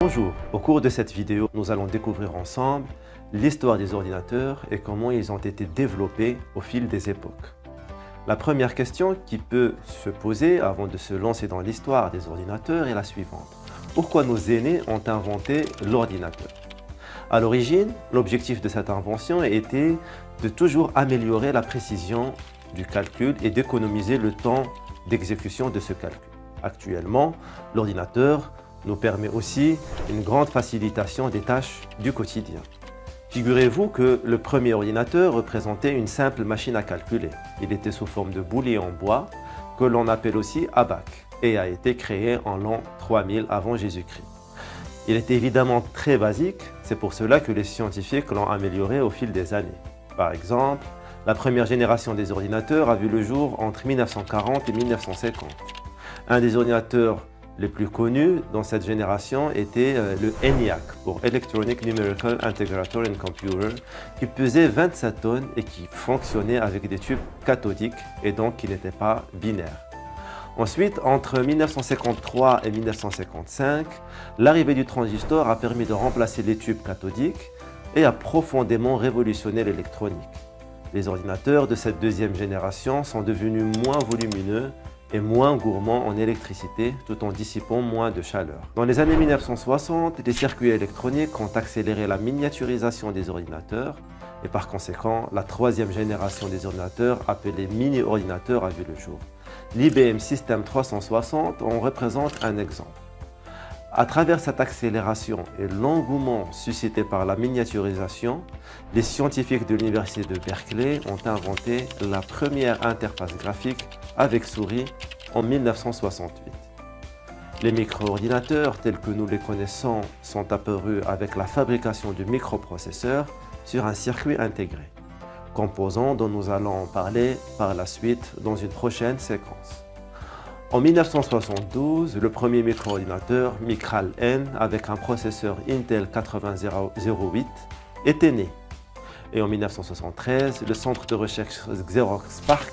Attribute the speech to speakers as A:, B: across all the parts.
A: Bonjour, au cours de cette vidéo, nous allons découvrir ensemble l'histoire des ordinateurs et comment ils ont été développés au fil des époques. La première question qui peut se poser avant de se lancer dans l'histoire des ordinateurs est la suivante. Pourquoi nos aînés ont inventé l'ordinateur? À l'origine, l'objectif de cette invention était de toujours améliorer la précision du calcul et d'économiser le temps d'exécution de ce calcul. Actuellement, l'ordinateur nous permet aussi une grande facilitation des tâches du quotidien. Figurez-vous que le premier ordinateur représentait une simple machine à calculer. Il était sous forme de boulier en bois, que l'on appelle aussi abac, et a été créé en l'an 3000 avant Jésus-Christ. Il était évidemment très basique, c'est pour cela que les scientifiques l'ont amélioré au fil des années. Par exemple, la première génération des ordinateurs a vu le jour entre 1940 et 1950. Un des ordinateurs les plus connus dans cette génération était le ENIAC, pour Electronic Numerical Integrator and Computer, qui pesait 27 tonnes et qui fonctionnait avec des tubes cathodiques et donc qui n'était pas binaire. Ensuite, entre 1953 et 1955, l'arrivée du transistor a permis de remplacer les tubes cathodiques et a profondément révolutionné l'électronique. Les ordinateurs de cette deuxième génération sont devenus moins volumineux et moins gourmands en électricité tout en dissipant moins de chaleur. Dans les années 1960, les circuits électroniques ont accéléré la miniaturisation des ordinateurs et par conséquent, la troisième génération des ordinateurs appelés mini-ordinateurs a vu le jour. L'IBM System 360 en représente un exemple. À travers cette accélération et l'engouement suscité par la miniaturisation, les scientifiques de l'université de Berkeley ont inventé la première interface graphique avec souris en 1968. Les micro-ordinateurs tels que nous les connaissons sont apparus avec la fabrication du microprocesseur sur un circuit intégré, composant dont nous allons parler par la suite dans une prochaine séquence. En 1972, le premier micro-ordinateur, Micral-N, avec un processeur Intel 8008, était né. Et en 1973, le centre de recherche Xerox PARC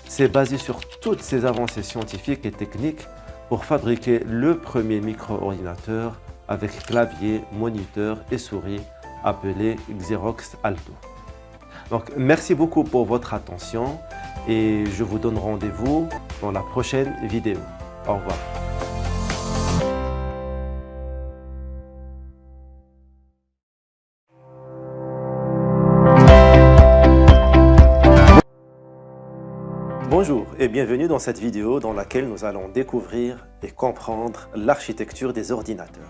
A: s'est basé sur toutes ces avancées scientifiques et techniques pour fabriquer le premier micro-ordinateur avec clavier, moniteur et souris appelé Xerox Alto. Donc, merci beaucoup pour votre attention et je vous donne rendez-vous dans la prochaine vidéo. Au revoir. Bonjour et bienvenue dans cette vidéo dans laquelle nous allons découvrir et comprendre l'architecture des ordinateurs.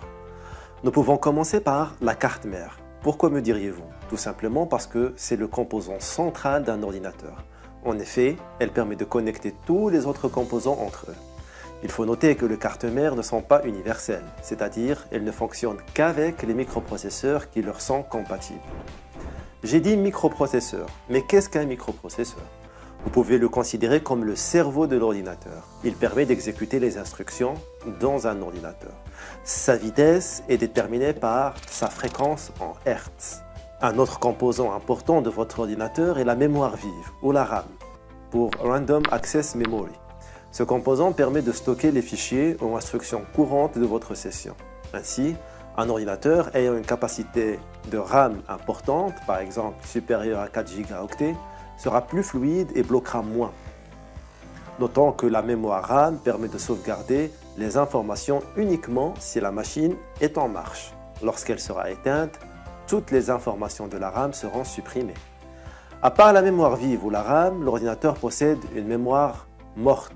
A: Nous pouvons commencer par la carte mère. Pourquoi me diriez-vous? Tout simplement parce que c'est le composant central d'un ordinateur. En effet, elle permet de connecter tous les autres composants entre eux. Il faut noter que les cartes mères ne sont pas universelles, c'est-à-dire elles ne fonctionnent qu'avec les microprocesseurs qui leur sont compatibles. J'ai dit microprocesseur, mais qu'est-ce qu'un microprocesseur? Vous pouvez le considérer comme le cerveau de l'ordinateur. Il permet d'exécuter les instructions dans un ordinateur. Sa vitesse est déterminée par sa fréquence en Hertz. Un autre composant important de votre ordinateur est la mémoire vive, ou la RAM, pour Random Access Memory. Ce composant permet de stocker les fichiers ou instructions courantes de votre session. Ainsi, un ordinateur ayant une capacité de RAM importante, par exemple supérieure à 4 gigaoctets, sera plus fluide et bloquera moins. Notons que la mémoire RAM permet de sauvegarder les informations uniquement si la machine est en marche. Lorsqu'elle sera éteinte, toutes les informations de la RAM seront supprimées. À part la mémoire vive ou la RAM, l'ordinateur possède une mémoire morte,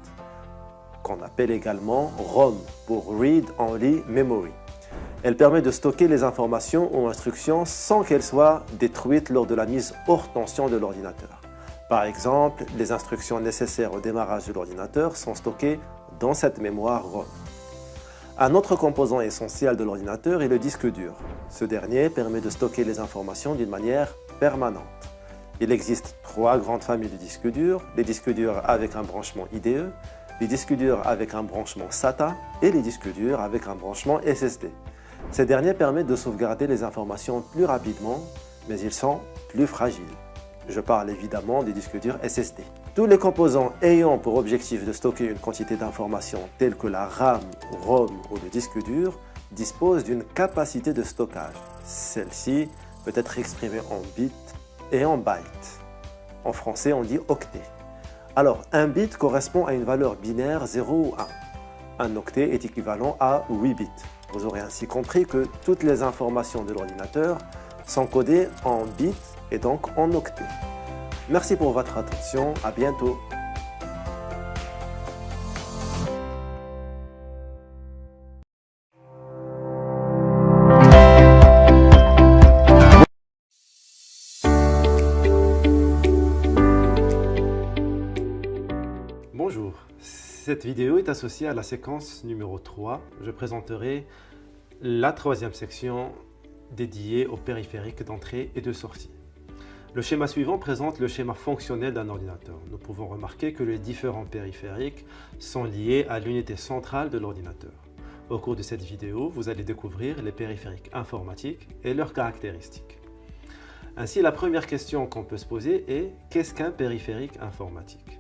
A: qu'on appelle également ROM, pour Read Only Memory. Elle permet de stocker les informations ou instructions sans qu'elles soient détruites lors de la mise hors tension de l'ordinateur. Par exemple, les instructions nécessaires au démarrage de l'ordinateur sont stockées dans cette mémoire ROM. Un autre composant essentiel de l'ordinateur est le disque dur. Ce dernier permet de stocker les informations d'une manière permanente. Il existe 3 grandes familles de disques durs, les disques durs avec un branchement IDE, les disques durs avec un branchement SATA et les disques durs avec un branchement SSD. Ces derniers permettent de sauvegarder les informations plus rapidement, mais ils sont plus fragiles. Je parle évidemment des disques durs SSD. Tous les composants ayant pour objectif de stocker une quantité d'informations telles que la RAM, ROM ou le disque dur dispose d'une capacité de stockage. Celle-ci peut être exprimée en bits et en bytes. En français, on dit octet. Alors, un bit correspond à une valeur binaire 0 ou 1. Un octet est équivalent à 8 bits. Vous aurez ainsi compris que toutes les informations de l'ordinateur sont codées en bits et donc en octets. Merci pour votre attention, à bientôt. Bonjour, cette vidéo est associée à la séquence numéro 3. Je présenterai la troisième section dédiée aux périphériques d'entrée et de sortie. Le schéma suivant présente le schéma fonctionnel d'un ordinateur. Nous pouvons remarquer que les différents périphériques sont liés à l'unité centrale de l'ordinateur. Au cours de cette vidéo, vous allez découvrir les périphériques informatiques et leurs caractéristiques. Ainsi, la première question qu'on peut se poser est « Qu'est-ce qu'un périphérique informatique ?»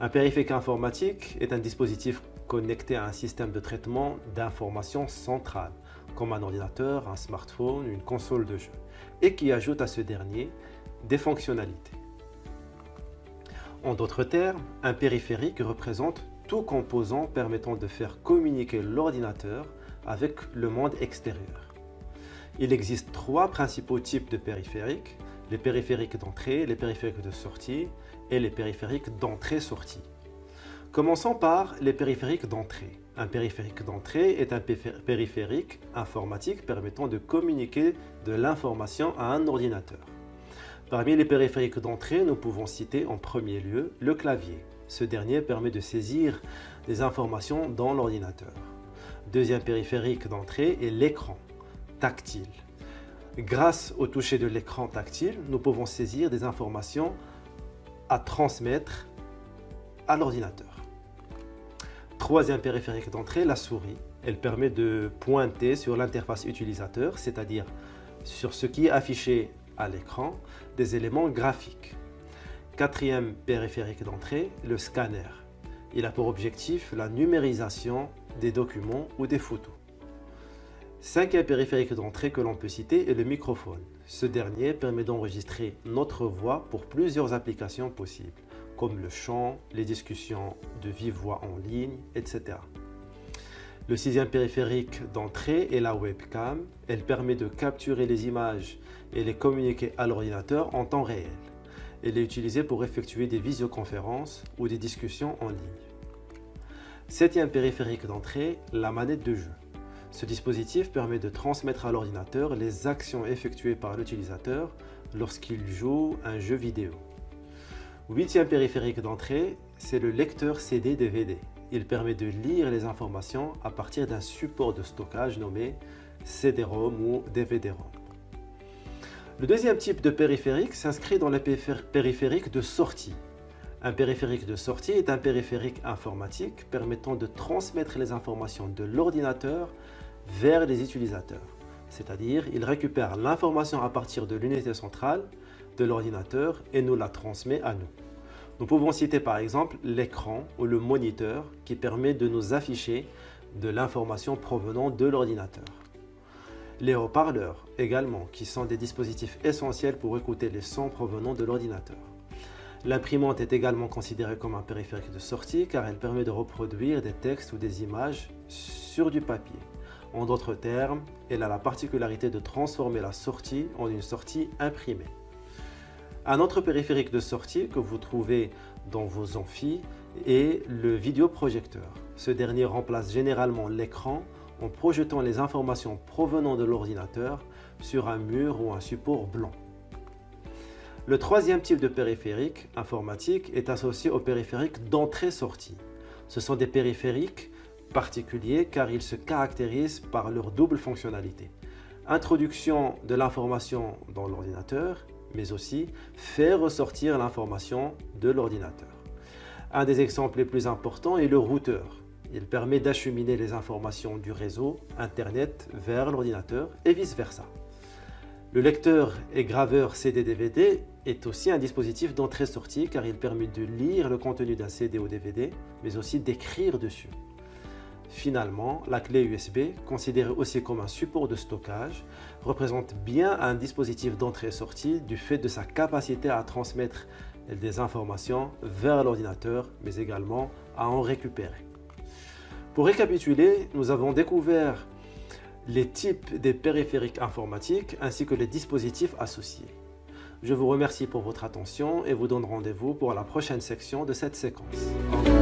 A: Un périphérique informatique est un dispositif connecté à un système de traitement d'informations centrale, comme un ordinateur, un smartphone, une console de jeu, et qui ajoute à ce dernier des fonctionnalités. En d'autres termes, un périphérique représente tout composant permettant de faire communiquer l'ordinateur avec le monde extérieur. Il existe trois principaux types de périphériques, les périphériques d'entrée, les périphériques de sortie et les périphériques d'entrée-sortie. Commençons par les périphériques d'entrée. Un périphérique d'entrée est un périphérique informatique permettant de communiquer de l'information à un ordinateur. Parmi les périphériques d'entrée, nous pouvons citer en premier lieu le clavier. Ce dernier permet de saisir des informations dans l'ordinateur. Deuxième périphérique d'entrée est l'écran tactile. Grâce au toucher de l'écran tactile, nous pouvons saisir des informations à transmettre à l'ordinateur. Troisième périphérique d'entrée, la souris. Elle permet de pointer sur l'interface utilisateur, c'est-à-dire sur ce qui est affiché à l'écran, des éléments graphiques. Quatrième périphérique d'entrée, le scanner. Il a pour objectif la numérisation des documents ou des photos. Cinquième périphérique d'entrée que l'on peut citer est le microphone. Ce dernier permet d'enregistrer notre voix pour plusieurs applications possibles, comme le chant, les discussions de vive voix en ligne, etc. Le sixième périphérique d'entrée est la webcam. Elle permet de capturer les images et les communiquer à l'ordinateur en temps réel. Elle est utilisée pour effectuer des visioconférences ou des discussions en ligne. Septième périphérique d'entrée, la manette de jeu. Ce dispositif permet de transmettre à l'ordinateur les actions effectuées par l'utilisateur lorsqu'il joue un jeu vidéo. Huitième périphérique d'entrée, c'est le lecteur CD-DVD. Il permet de lire les informations à partir d'un support de stockage nommé CD-ROM ou DVD-ROM. Le deuxième type de périphérique s'inscrit dans les périphériques de sortie. Un périphérique de sortie est un périphérique informatique permettant de transmettre les informations de l'ordinateur vers les utilisateurs. C'est-à-dire, il récupère l'information à partir de l'unité centrale de l'ordinateur et nous la transmet à nous. Nous pouvons citer par exemple l'écran ou le moniteur qui permet de nous afficher de l'information provenant de l'ordinateur. Les haut-parleurs également, qui sont des dispositifs essentiels pour écouter les sons provenant de l'ordinateur. L'imprimante est également considérée comme un périphérique de sortie car elle permet de reproduire des textes ou des images sur du papier. En d'autres termes, elle a la particularité de transformer la sortie en une sortie imprimée. Un autre périphérique de sortie que vous trouvez dans vos amphis est le vidéoprojecteur. Ce dernier remplace généralement l'écran en projetant les informations provenant de l'ordinateur sur un mur ou un support blanc. Le troisième type de périphérique informatique est associé aux périphériques d'entrée-sortie. Ce sont des périphériques particuliers car ils se caractérisent par leur double fonctionnalité. Introduction de l'information dans l'ordinateur, mais aussi faire ressortir l'information de l'ordinateur. Un des exemples les plus importants est le routeur. Il permet d'acheminer les informations du réseau Internet vers l'ordinateur et vice-versa. Le lecteur et graveur CD-DVD est aussi un dispositif d'entrée-sortie car il permet de lire le contenu d'un CD ou DVD, mais aussi d'écrire dessus. Finalement, la clé USB, considérée aussi comme un support de stockage, représente bien un dispositif d'entrée et sortie du fait de sa capacité à transmettre des informations vers l'ordinateur, mais également à en récupérer. Pour récapituler, nous avons découvert les types des périphériques informatiques ainsi que les dispositifs associés. Je vous remercie pour votre attention et vous donne rendez-vous pour la prochaine section de cette séquence. Au revoir.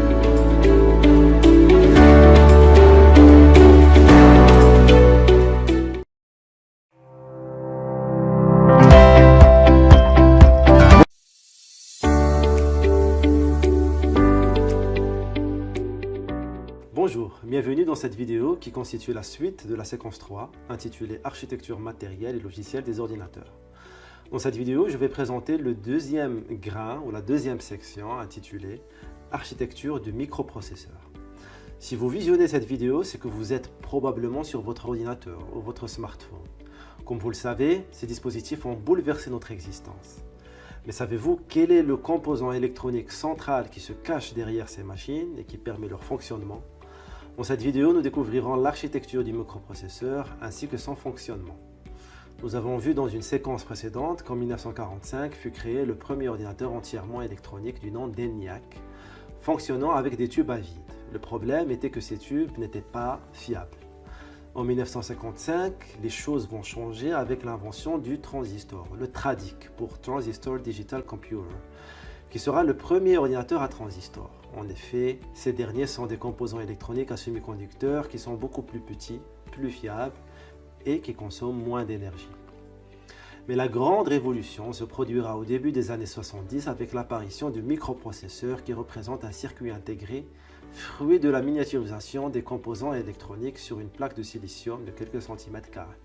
A: Bonjour, bienvenue dans cette vidéo qui constitue la suite de la séquence 3 intitulée Architecture matérielle et logicielle des ordinateurs. Dans cette vidéo, je vais présenter le deuxième grain ou la deuxième section intitulée Architecture du microprocesseur. Si vous visionnez cette vidéo, c'est que vous êtes probablement sur votre ordinateur ou votre smartphone. Comme vous le savez, ces dispositifs ont bouleversé notre existence. Mais savez-vous quel est le composant électronique central qui se cache derrière ces machines et qui permet leur fonctionnement? Dans cette vidéo, nous découvrirons l'architecture du microprocesseur ainsi que son fonctionnement. Nous avons vu dans une séquence précédente qu'en 1945 fut créé le premier ordinateur entièrement électronique du nom d'ENIAC, fonctionnant avec des tubes à vide. Le problème était que ces tubes n'étaient pas fiables. En 1955, les choses vont changer avec l'invention du transistor, le TRADIC pour Transistor Digital Computer, qui sera le premier ordinateur à transistor. En effet, ces derniers sont des composants électroniques à semi-conducteurs qui sont beaucoup plus petits, plus fiables et qui consomment moins d'énergie. Mais la grande révolution se produira au début des années 70 avec l'apparition du microprocesseur qui représente un circuit intégré, fruit de la miniaturisation des composants électroniques sur une plaque de silicium de quelques centimètres carrés.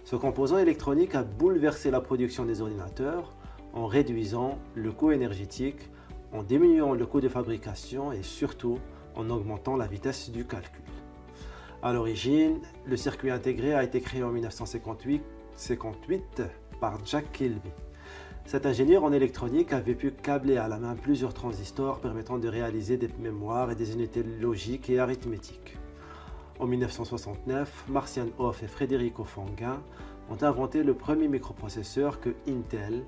A: Ce composant électronique a bouleversé la production des ordinateurs en réduisant le coût énergétique, en diminuant le coût de fabrication et surtout en augmentant la vitesse du calcul. À l'origine, le circuit intégré a été créé en 1958 par Jack Kilby. Cet ingénieur en électronique avait pu câbler à la main plusieurs transistors permettant de réaliser des mémoires et des unités logiques et arithmétiques. En 1969, Marcian Hoff et Federico Fanguin ont inventé le premier microprocesseur que Intel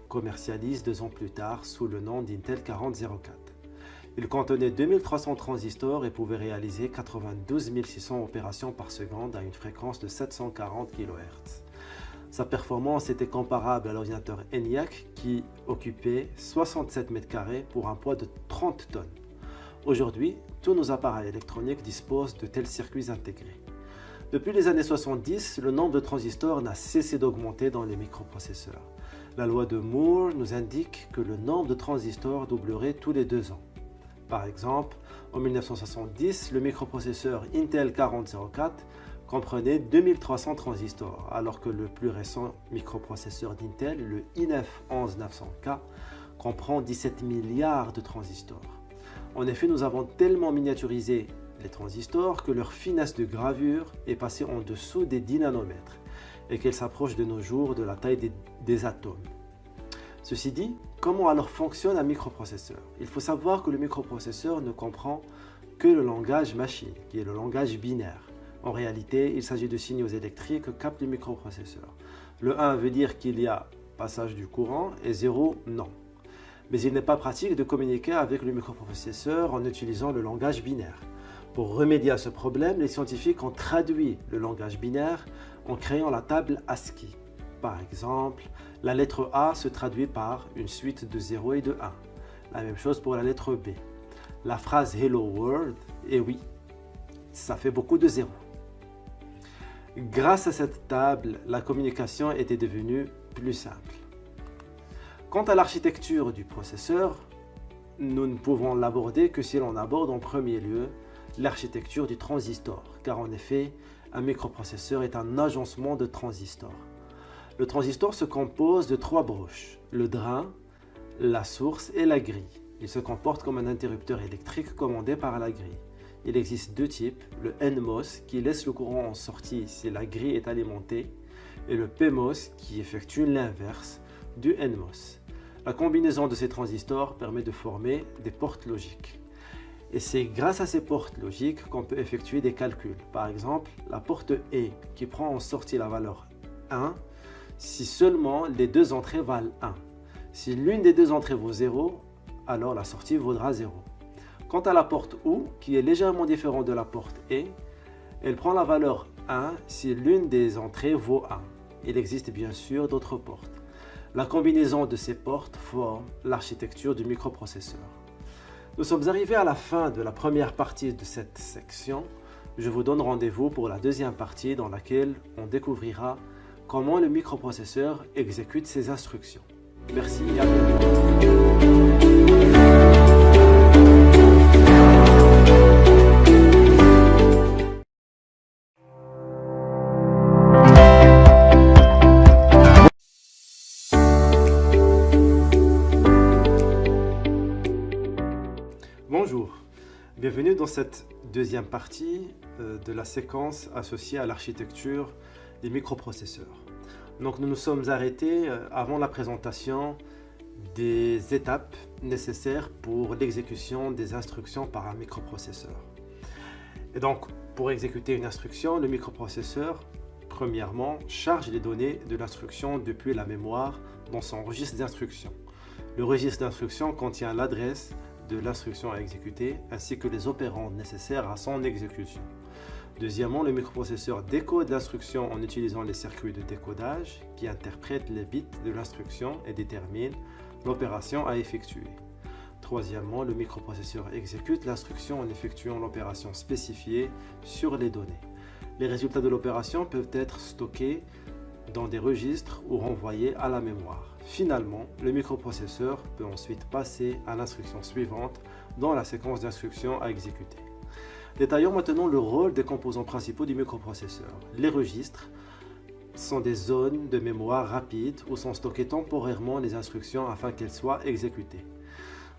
A: commercialise 2 ans plus tard sous le nom d'Intel 4004. Il contenait 2300 transistors et pouvait réaliser 92 600 opérations par seconde à une fréquence de 740 kHz. Sa performance était comparable à l'ordinateur ENIAC qui occupait 67 m² pour un poids de 30 tonnes. Aujourd'hui, tous nos appareils électroniques disposent de tels circuits intégrés. Depuis les années 70, le nombre de transistors n'a cessé d'augmenter dans les microprocesseurs. La loi de Moore nous indique que le nombre de transistors doublerait tous les 2 ans. Par exemple, en 1970, le microprocesseur Intel 4004 comprenait 2300 transistors, alors que le plus récent microprocesseur d'Intel, le i9-11900K, comprend 17 milliards de transistors. En effet, nous avons tellement miniaturisé les transistors que leur finesse de gravure est passée en dessous des 10 nanomètres et qu'elle s'approche de nos jours de la taille des atomes. Ceci dit, comment alors fonctionne un microprocesseur? Il faut savoir que le microprocesseur ne comprend que le langage machine, qui est le langage binaire. En réalité, il s'agit de signaux électriques que capte le microprocesseur. Le 1 veut dire qu'il y a passage du courant et 0, non. Mais il n'est pas pratique de communiquer avec le microprocesseur en utilisant le langage binaire. Pour remédier à ce problème, les scientifiques ont traduit le langage binaire en créant la table ASCII. Par exemple, la lettre A se traduit par une suite de 0 et de 1. La même chose pour la lettre B. La phrase Hello World, et oui, ça fait beaucoup de zéros. Grâce à cette table, la communication était devenue plus simple. Quant à l'architecture du processeur, nous ne pouvons l'aborder que si l'on aborde en premier lieu l'architecture du transistor, car en effet, un microprocesseur est un agencement de transistors. Le transistor se compose de 3 broches, le drain, la source et la grille. Il se comporte comme un interrupteur électrique commandé par la grille. Il existe 2 types, le NMOS qui laisse le courant en sortie si la grille est alimentée et le PMOS qui effectue l'inverse du NMOS. La combinaison de ces transistors permet de former des portes logiques. Et c'est grâce à ces portes logiques qu'on peut effectuer des calculs. Par exemple, la porte E qui prend en sortie la valeur 1 si seulement les deux entrées valent 1. Si l'une des deux entrées vaut 0, alors la sortie vaudra 0. Quant à la porte OU, qui est légèrement différente de la porte E, elle prend la valeur 1 si l'une des entrées vaut 1. Il existe bien sûr d'autres portes. La combinaison de ces portes forme l'architecture du microprocesseur. Nous sommes arrivés à la fin de la première partie de cette section. Je vous donne rendez-vous pour la deuxième partie dans laquelle on découvrira comment le microprocesseur exécute ses instructions. Merci et à bientôt. Bonjour, bienvenue dans cette deuxième partie de la séquence associée à l'architecture des microprocesseurs. Donc nous nous sommes arrêtés avant la présentation des étapes nécessaires pour l'exécution des instructions par un microprocesseur. Et donc pour exécuter une instruction, le microprocesseur, premièrement, charge les données de l'instruction depuis la mémoire dans son registre d'instruction. Le registre d'instruction contient l'adresse de l'instruction à exécuter ainsi que les opérands nécessaires à son exécution. Deuxièmement, le microprocesseur décode l'instruction en utilisant les circuits de décodage qui interprètent les bits de l'instruction et déterminent l'opération à effectuer. Troisièmement, le microprocesseur exécute l'instruction en effectuant l'opération spécifiée sur les données. Les résultats de l'opération peuvent être stockés dans des registres ou renvoyés à la mémoire. Finalement, le microprocesseur peut ensuite passer à l'instruction suivante dans la séquence d'instructions à exécuter. Détaillons maintenant le rôle des composants principaux du microprocesseur. Les registres sont des zones de mémoire rapide où sont stockées temporairement les instructions afin qu'elles soient exécutées.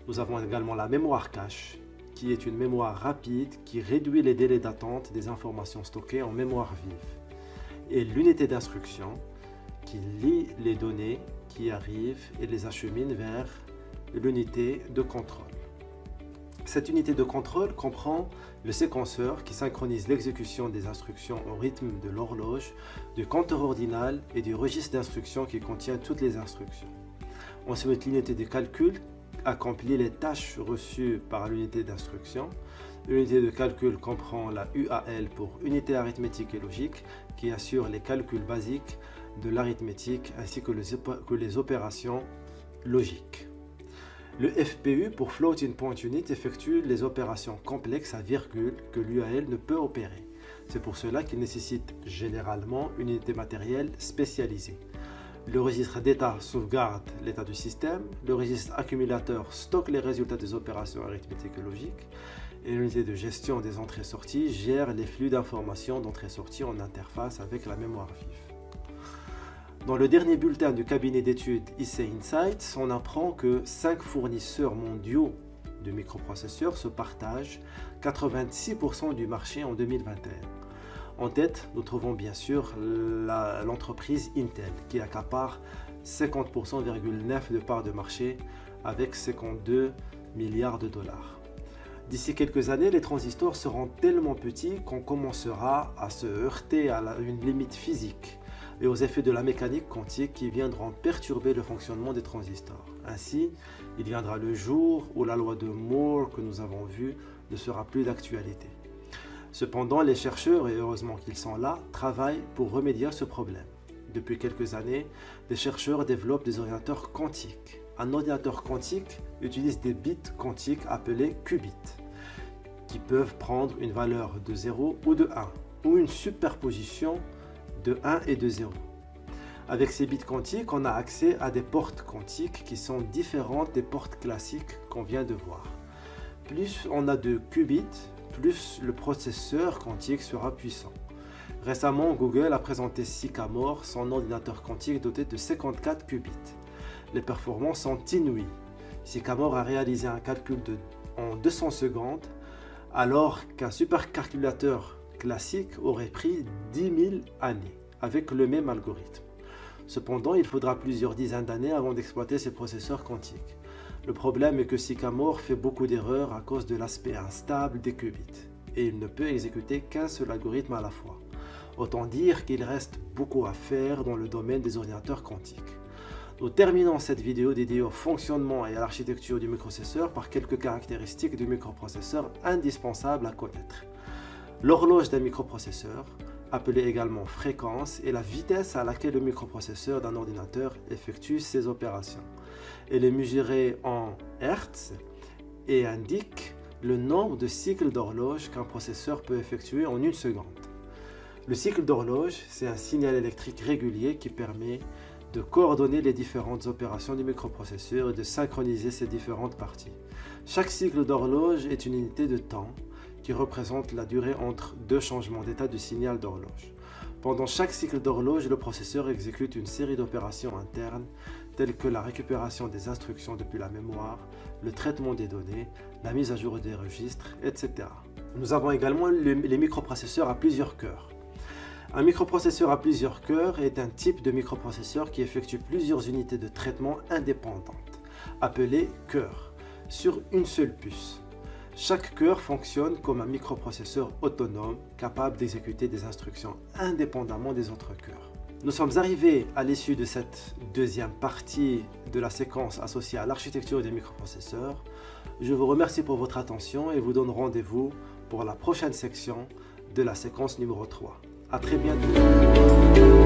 A: Nous avons également la mémoire cache, qui est une mémoire rapide qui réduit les délais d'attente des informations stockées en mémoire vive. Et l'unité d'instruction, qui lie les données qui arrivent et les achemine vers l'unité de contrôle. Cette unité de contrôle comprend le séquenceur qui synchronise l'exécution des instructions au rythme de l'horloge, du compteur ordinal et du registre d'instructions qui contient toutes les instructions. Ensuite, l'unité de calcul accomplit les tâches reçues par l'unité d'instruction. L'unité de calcul comprend la UAL pour unité arithmétique et logique qui assure les calculs basiques de l'arithmétique ainsi que les opérations logiques. Le FPU pour Floating Point Unit effectue les opérations complexes à virgule que l'UAL ne peut opérer. C'est pour cela qu'il nécessite généralement une unité matérielle spécialisée. Le registre d'état sauvegarde l'état du système, le registre accumulateur stocke les résultats des opérations arithmétiques et logiques, et l'unité de gestion des entrées-sorties gère les flux d'informations d'entrée-sortie en interface avec la mémoire vive. Dans le dernier bulletin du cabinet d'études IC Insights, on apprend que 5 fournisseurs mondiaux de microprocesseurs se partagent 86% du marché en 2021. En tête, nous trouvons bien sûr l'entreprise Intel qui accapare 50,9% de part de marché avec 52 milliards de dollars. D'ici quelques années, les transistors seront tellement petits qu'on commencera à se heurter à une limite physique et aux effets de la mécanique quantique qui viendront perturber le fonctionnement des transistors. Ainsi, il viendra le jour où la loi de Moore que nous avons vue ne sera plus d'actualité. Cependant, les chercheurs, et heureusement qu'ils sont là, travaillent pour remédier à ce problème. Depuis quelques années, les chercheurs développent des ordinateurs quantiques. Un ordinateur quantique utilise des bits quantiques appelés qubits, qui peuvent prendre une valeur de 0 ou de 1, ou une superposition de 1 et de 0. Avec ces bits quantiques, on a accès à des portes quantiques qui sont différentes des portes classiques qu'on vient de voir. Plus on a de qubits, plus le processeur quantique sera puissant. Récemment, Google a présenté Sycamore, son ordinateur quantique doté de 54 qubits. Les performances sont inouïes. Sycamore a réalisé un calcul en 200 secondes, alors qu'un supercalculateur classique aurait pris 10 000 années avec le même algorithme. Cependant, il faudra plusieurs dizaines d'années avant d'exploiter ces processeurs quantiques. Le problème est que Sycamore fait beaucoup d'erreurs à cause de l'aspect instable des qubits et il ne peut exécuter qu'un seul algorithme à la fois. Autant dire qu'il reste beaucoup à faire dans le domaine des ordinateurs quantiques. Nous terminons cette vidéo dédiée au fonctionnement et à l'architecture du microprocesseur par quelques caractéristiques du microprocesseur indispensables à connaître. L'horloge d'un microprocesseur, appelée également fréquence, est la vitesse à laquelle le microprocesseur d'un ordinateur effectue ses opérations. Elle est mesurée en Hertz et indique le nombre de cycles d'horloge qu'un processeur peut effectuer en une seconde. Le cycle d'horloge, c'est un signal électrique régulier qui permet de coordonner les différentes opérations du microprocesseur et de synchroniser ses différentes parties. Chaque cycle d'horloge est une unité de temps qui représente la durée entre deux changements d'état du signal d'horloge. Pendant chaque cycle d'horloge, le processeur exécute une série d'opérations internes telles que la récupération des instructions depuis la mémoire, le traitement des données, la mise à jour des registres, etc. Nous avons également les microprocesseurs à plusieurs cœurs. Un microprocesseur à plusieurs cœurs est un type de microprocesseur qui effectue plusieurs unités de traitement indépendantes, appelées cœurs, sur une seule puce. Chaque cœur fonctionne comme un microprocesseur autonome capable d'exécuter des instructions indépendamment des autres cœurs. Nous sommes arrivés à l'issue de cette deuxième partie de la séquence associée à l'architecture des microprocesseurs. Je vous remercie pour votre attention et vous donne rendez-vous pour la prochaine section de la séquence numéro 3. À très bientôt.